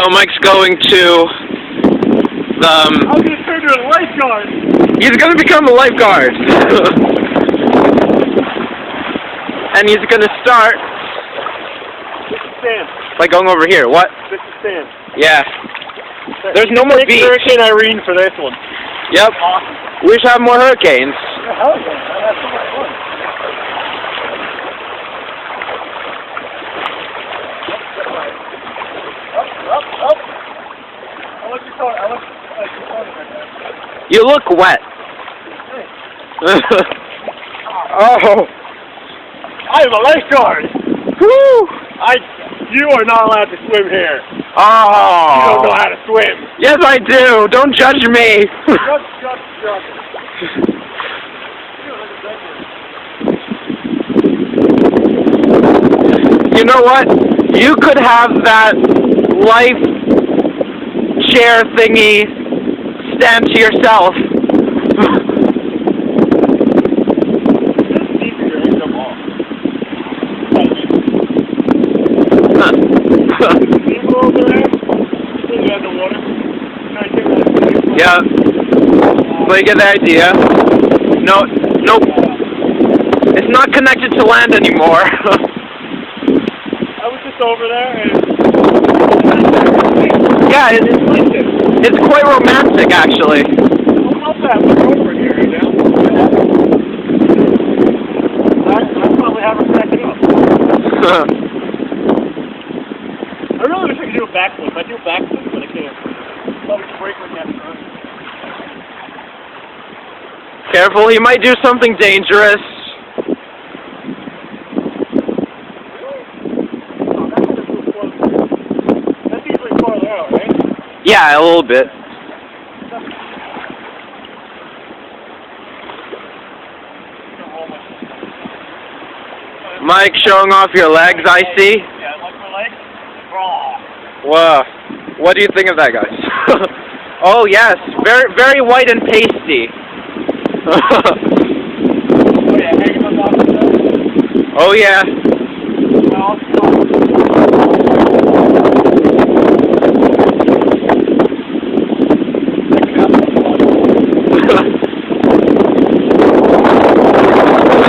So Mike's going to the... I'm going to turn to a lifeguard. He's going to become a lifeguard. And he's going to start... Sam. By going over here. What? This is Sam. Yeah. There's no more beach. Hurricane Irene for this one. Yep. Awesome. We should have more hurricanes. Hell yeah. That's so much fun. Up. I like your car. I like your car right there. You look wet. Oh. I am a lifeguard. Woo. You are not allowed to swim here. Oh. You don't know how to swim. Yes, I do. Don't judge me. Judge. You know what? You could have that life chair thingy stand to yourself. Yeah. Well, you get the idea. Nope. It's not connected to land anymore. I was just over there and... Yeah, it's quite romantic, actually. I love that. We're over here right now. I probably haven't backed it up. I really wish I could do a backflip. I do a backflip, but I can't. Probably break my neck. Careful, he might do something dangerous. That's usually farther out, right? Yeah, a little bit. Mike, showing off your legs, I see. Yeah, I like my legs. Raw. Whoa. What do you think of that, guys? Oh, yes. Very, very white and pasty. Oh, yeah.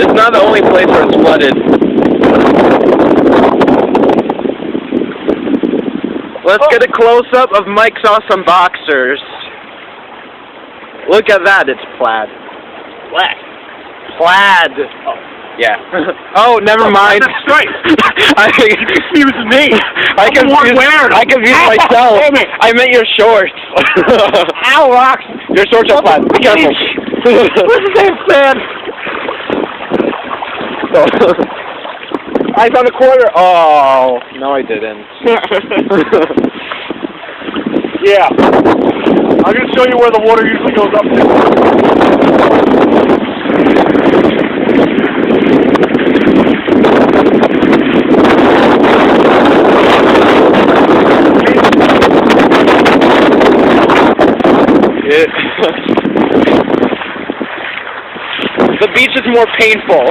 It's not the only place where it's flooded. Let's get a close-up of Mike's awesome boxers. Look at that, it's plaid. Plaid. Oh. Yeah. Oh, never mind. That's straight. I confused me. I confused myself. I meant your shorts. Ow, rocks. Your shorts are plaid. Be careful. What's the same plaid? I found a quarter. Oh, no, I didn't. Yeah. I'm going to show you where the water usually goes up to. The beach is more painful.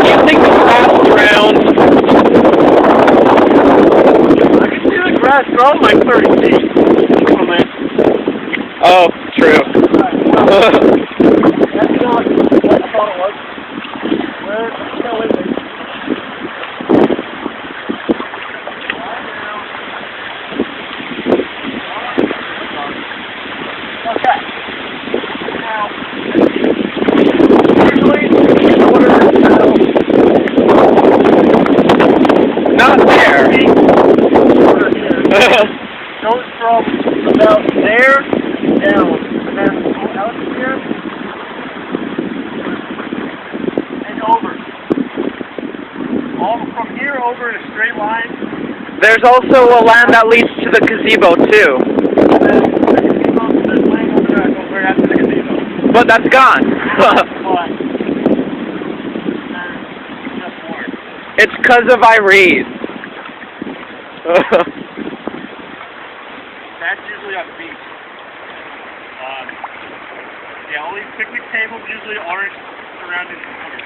You think the grass around? I can see the grass growing like 30 feet. Come on, man. Oh, true. That's not what I thought it was. Where? No, wait a minute. Okay. Now, usually the water Not there. water here goes from about there down, and then out here and over. All from here over in a straight line. There's also a land that leads to the gazebo, too. And then the gazebo, this lane over there goes right after the gazebo. But that's gone. But just more. It's because of Irene. That's usually on the beach. Yeah, all these picnic tables usually aren't surrounded in water.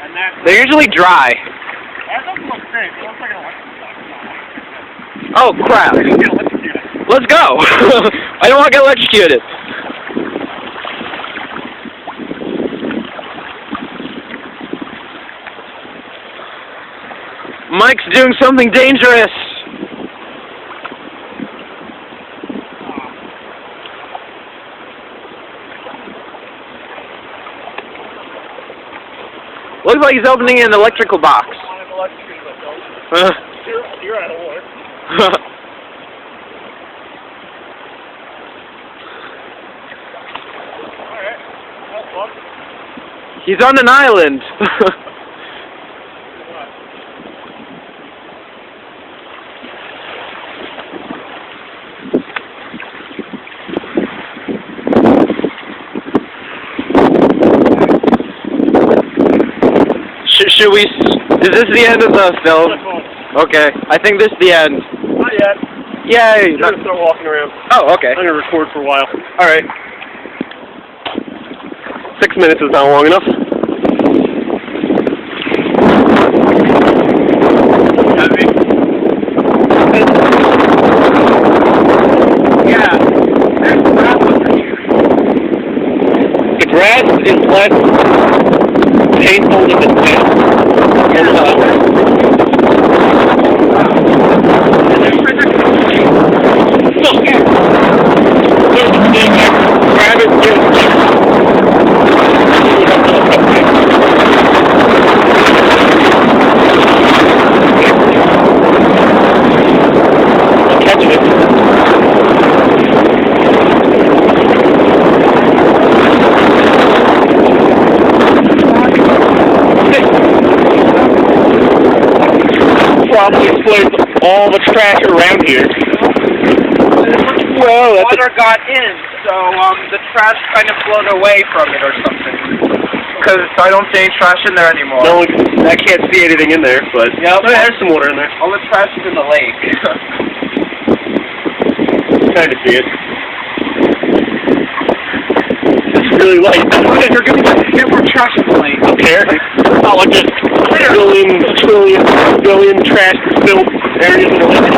And that's... They're usually dry. That doesn't look safe. It looks like an electrical box. Oh, crap. Get electrocuted. Let's go. I don't want to get electrocuted. Mike's doing something dangerous. Looks like he's opening an electrical box. You're out of order. Alright. That's fun. He's on an island. Should we? Is this the end of the film? Okay, I think this is the end. Not yet. Yay! I'm gonna start walking around. Oh, okay. I'm gonna record for a while. All right. 6 minutes is not long enough. Yeah. There's grass under here. The grass is less painful than the sand. Probably explains all the trash around here. Well, that's water got in, so the trash kind of flowed away from it or something. Because I don't see any trash in there anymore. no, I can't see anything in there, but Yep. oh, there's some water in there. All the trash is in the lake. Kind of see it. It's really light. You're going to get more trash in the lake. I don't care. It's not like there's billion trash filled areas in the lake.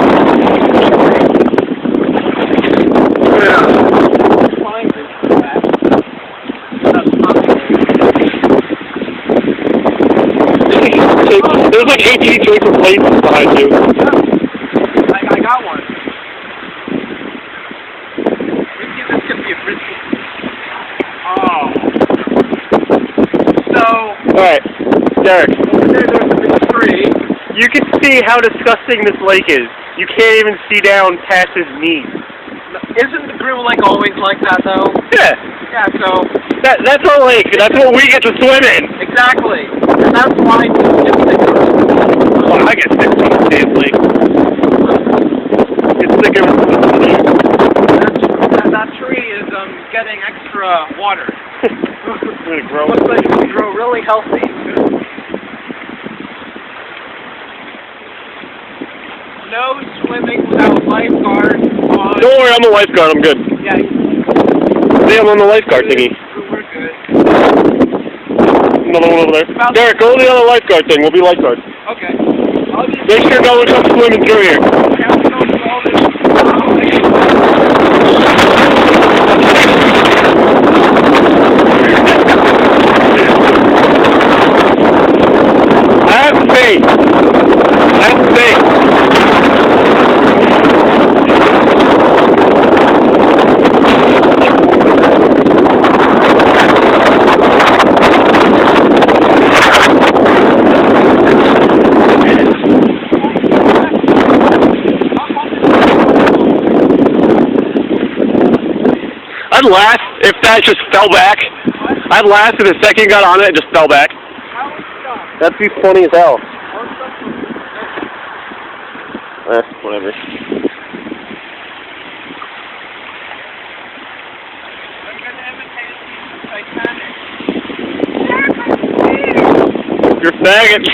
There's like 18 choice of places behind you. I got one. This could be a frisbee. Oh. So. Alright, Derek. Over there, there's a big tree. You can see how disgusting this lake is. You can't even see down past his knees. Isn't the Grill Lake always like that, though? Yeah. Yeah, so. That's our lake. That's what we get to swim in. Exactly. And that's why it's thicker. Well, I get 16 days lake. It's thicker than that tree is getting extra water. It's gonna grow. Looks like it's grow really healthy. No swimming without lifeguard on. Don't worry, I'm a lifeguard. I'm good. Yeah. See, I'm on the lifeguard thingy. We're good. Another one over there. Derek, go to the other lifeguard thing. We'll be lifeguards. Okay. Make sure no one comes swimming through here. Have faith. Have faith. I'd laugh if that just fell back. I'd laugh if the second got on it and just fell back. That'd be funny as hell. Whatever. You're faggot.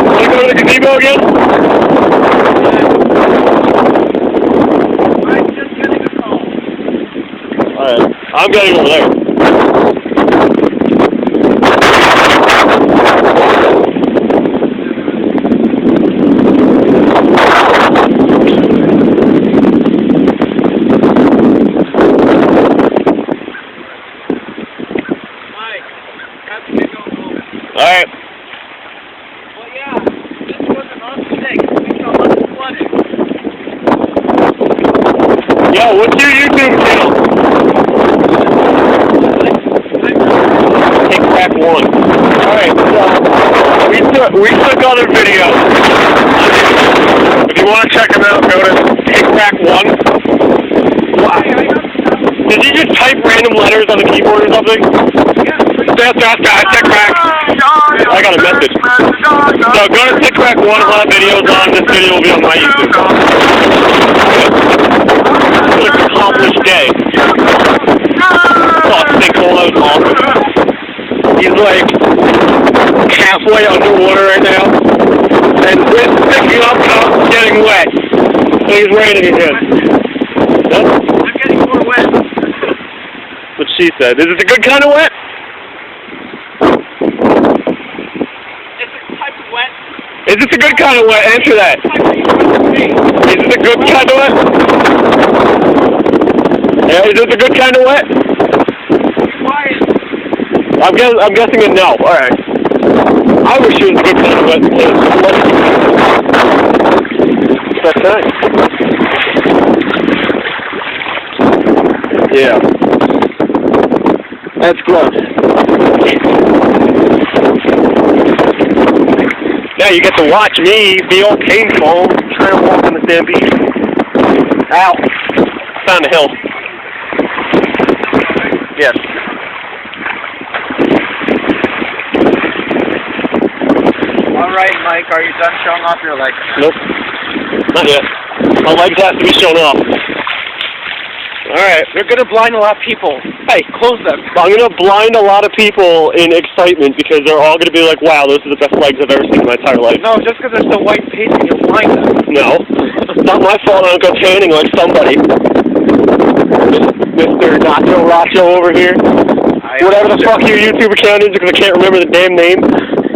Wanna go to the gazebo again? I'm getting over there. Alright. Well, yeah, this wasn't on mistake. We saw flooded. Yo, what's your YouTube channel? Take back one. Alright, so we took other videos. If you want to check them out, go to Take Back One. Wow. Did you just type random letters on the keyboard or something? Take Back. I got a message. So go to Take Back One, a lot of videos on. This video will be on my YouTube. It's an accomplished day. Oh, sinkhole, that was awesome. He's like halfway underwater right now. And it's picking up and I'm getting wet. So he's raining again. What? I'm getting more wet. That's what she said. Is it a good kind of wet? It's a type of wet. Is this a good kind of wet? Answer that. Is this a good kind of wet? Yeah, is this a good kind of wet? Quiet. I'm guessing a no. Alright. I wish it was a good kind of wet. That's nice. Yeah. That's gross. Yeah, you get to watch me be all painful trying to walk on the damn beach. Ow. Found a hill. Yes. Alright, Mike, are you done showing off your legs? Nope. Not yet. My legs have to be shown off. Alright. You're gonna blind a lot of people. Hey, close them. I'm gonna blind a lot of people in excitement because they're all gonna be like, wow, those are the best legs I've ever seen in my entire life. No, just because they're so white pasty, you'll blind them. No. It's not my fault I don't go tanning like somebody. Mr. Nacho Racho over here. Whatever the fuck your YouTube account is because I can't remember the damn name.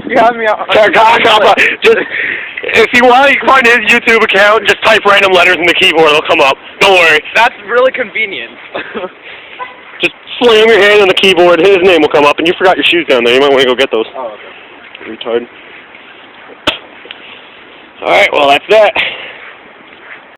You have me out. Just, if you want to find his YouTube account, just type random letters in the keyboard, it'll come up. Don't worry. That's really convenient. Just slam your hand on the keyboard, his name will come up, and you forgot your shoes down there. You might want to go get those. Oh, okay. Retard. Alright, well, that's that.